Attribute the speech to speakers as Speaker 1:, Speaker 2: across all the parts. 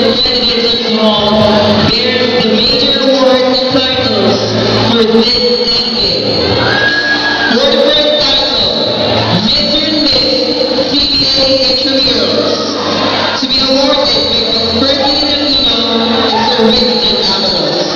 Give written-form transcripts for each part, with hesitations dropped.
Speaker 1: the candidates of small bears the major awards and titles for this decade. For the first title, Mr. and Miss CBA Intramuros, to be awarded by Ms. Ferdinand Aquino and Sir Winston Avalos.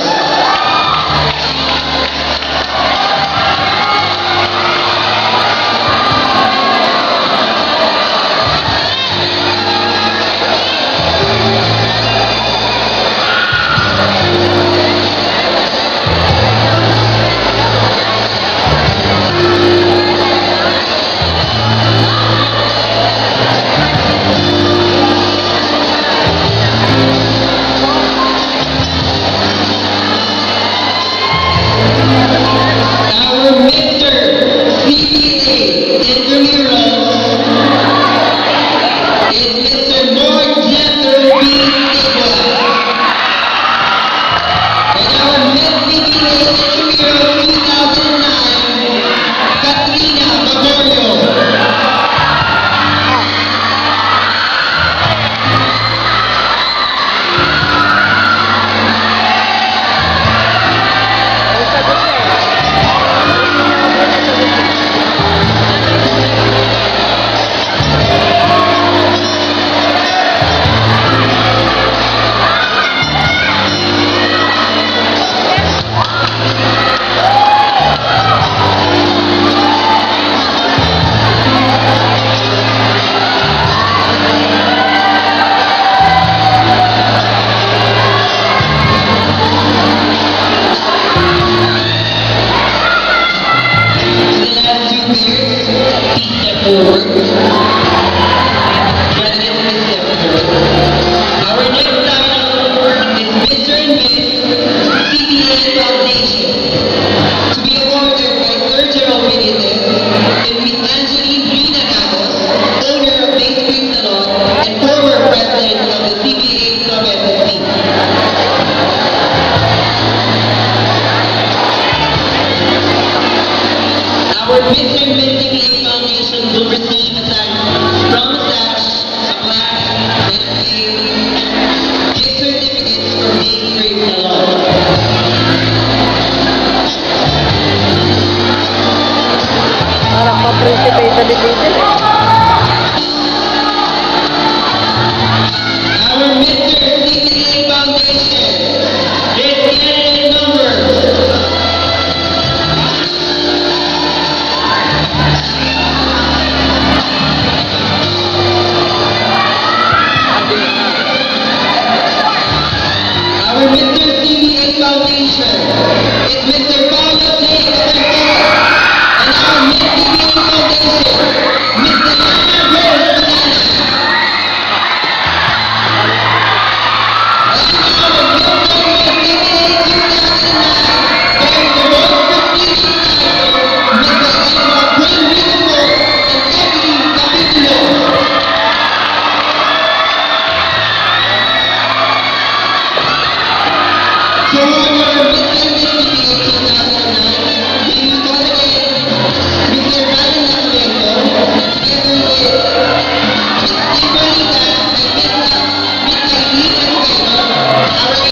Speaker 1: Our Mr. and Miss CBA Foundations will receive a sash from a sash, a plaque, and a gift certificates for being trained in the law.
Speaker 2: Parang pa-prinsipe delegated eh.
Speaker 1: Our Mr. CBA Foundation, his candidate number. Our Mr. CBA Foundation is Mr.